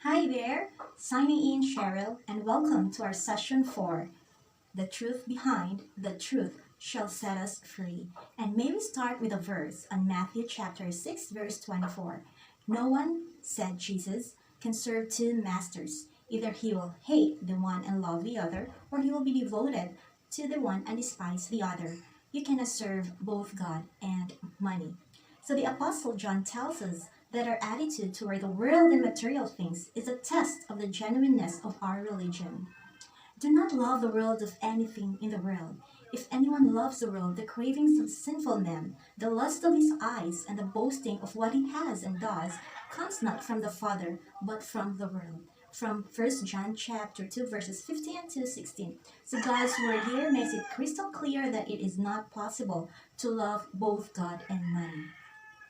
Hi there, signing in Cheryl, and welcome to our session 4, The Truth Behind, the Truth Shall Set Us Free. And may we start with a verse on Matthew chapter 6, verse 24. No one, said Jesus, can serve two masters. Either he will hate the one and love the other, or he will be devoted to the one and despise the other. You cannot serve both God and money. So the Apostle John tells us that our attitude toward the world and material things is a test of the genuineness of our religion. Do not love the world of anything in the world. If anyone loves the world, the cravings of sinful men, the lust of his eyes, and the boasting of what he has and does, comes not from the Father, but from the world. From 1 John chapter 2, verses 15 to 16. So God's word here makes it crystal clear that it is not possible to love both God and money.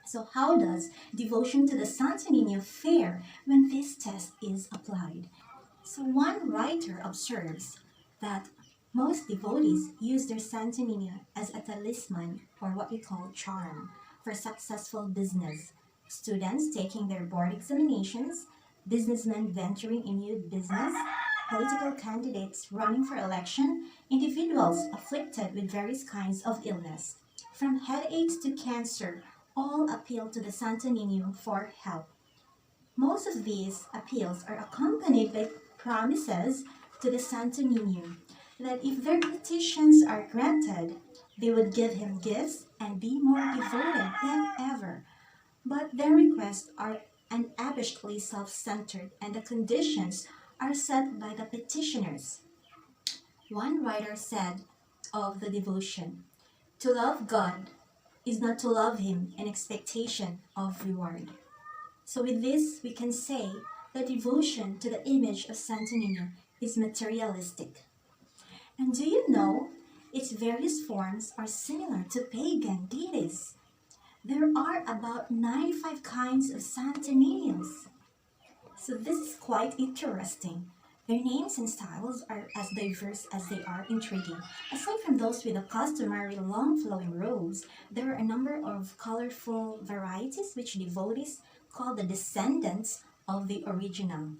So how does devotion to the Santo Niño fare when this test is applied? So one writer observes that most devotees use their Santo Niño as a talisman, or what we call charm, for successful business. Students taking their board examinations, businessmen venturing in new business, political candidates running for election, individuals afflicted with various kinds of illness. From headaches to cancer, all appeal to the Santo Niño for help. Most of these appeals are accompanied by promises to the Santo Niño that if their petitions are granted, they would give him gifts and be more devoted than ever. But their requests are unabashedly self-centered, and the conditions are set by the petitioners. One writer said of the devotion, "To love God is not to love Him in expectation of reward." So with this, we can say that devotion to the image of Santo Niño is materialistic. And do you know, its various forms are similar to pagan deities. There are about 95 kinds of Santo Niños. So this is quite interesting. Their names and styles are as diverse as they are intriguing. Aside from those with the customary long flowing robes, there are a number of colorful varieties which devotees call the descendants of the original.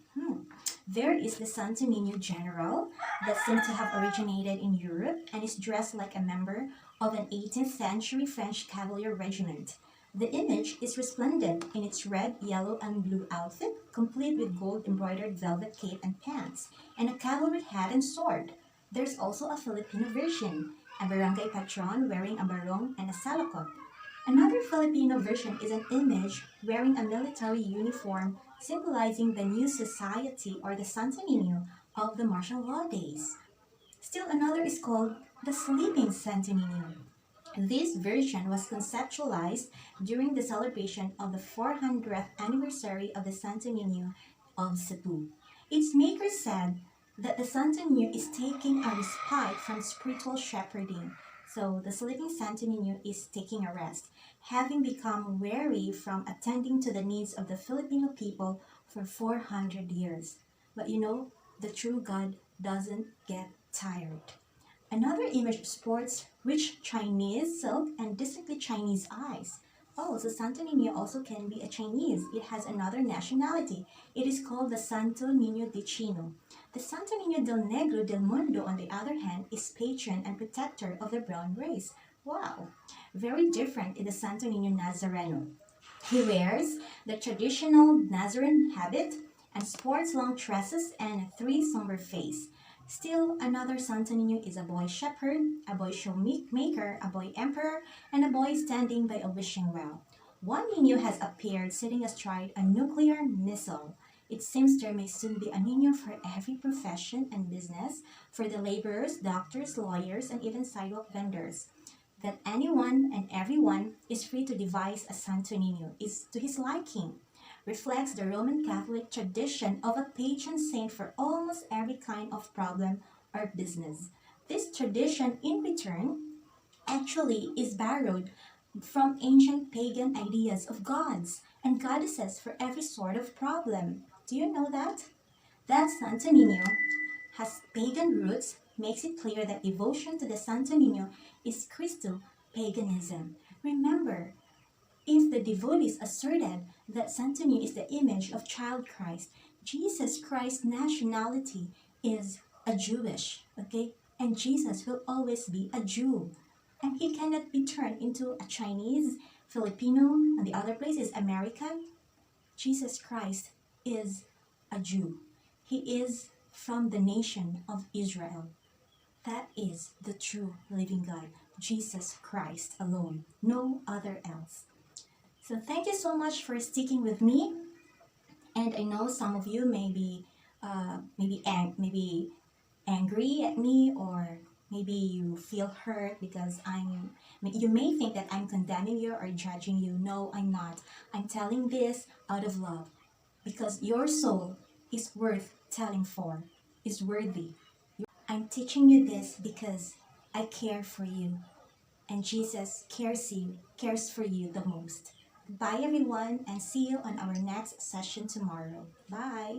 There is the Santo Niño General that seems to have originated in Europe and is dressed like a member of an 18th century French cavalier regiment. The image is resplendent in its red, yellow, and blue outfit, complete with gold embroidered velvet cape and pants, and a cavalry hat and sword. There's also a Filipino version, a barangay patron wearing a barong and a salakot. Another Filipino version is an image wearing a military uniform symbolizing the new society or the Santo Niño of the martial law days. Still another is called the Sleeping Santo Niño. This version was conceptualized during the celebration of the 400th anniversary of the Santo Niño of Cebu. Its maker said that the Santo Niño is taking a respite from spiritual shepherding. So the sleeping Santo Niño is taking a rest, having become weary from attending to the needs of the Filipino people for 400 years. But you know, the true God doesn't get tired. Another image sports rich Chinese silk and distinctly Chinese eyes. Oh, so Santo Niño also can be a Chinese. It has another nationality. It is called the Santo Niño de Chino. The Santo Niño del Negro del Mundo, on the other hand, is patron and protector of the brown race. Wow! Very different in the Santo Niño Nazareno. He wears the traditional Nazarene habit and sports long tresses and a three somber face. Still, another Santo Niño is a boy shepherd, a boy shoemaker, a boy emperor, and a boy standing by a wishing well. One Niño has appeared sitting astride a nuclear missile. It seems there may soon be a Niño for every profession and business, for the laborers, doctors, lawyers, and even sidewalk vendors. That anyone and everyone is free to devise a Santo Niño is to his liking, reflects the Roman Catholic tradition of a patron saint for almost every kind of problem or business. This tradition, in return, actually is borrowed from ancient pagan ideas of gods and goddesses for every sort of problem. Do you know that? That Santo Niño has pagan roots makes it clear that devotion to the Santo Niño is Christo-paganism. Remember, if the devotees asserted that Santo Niño is the image of child Christ, Jesus Christ's nationality is a Jewish, okay? And Jesus will always be a Jew. And he cannot be turned into a Chinese, Filipino, and the other place is American. Jesus Christ is a Jew. He is from the nation of Israel. That is the true living God, Jesus Christ alone, no other else. So thank you so much for sticking with me. And I know some of you may be maybe angry at me, or maybe you feel hurt because you may think that I'm condemning you or judging you. No, I'm not. I'm telling this out of love because your soul is worth telling for, is worthy. I'm teaching you this because I care for you, and Jesus cares for you the most. Bye everyone, and see you on our next session tomorrow. Bye.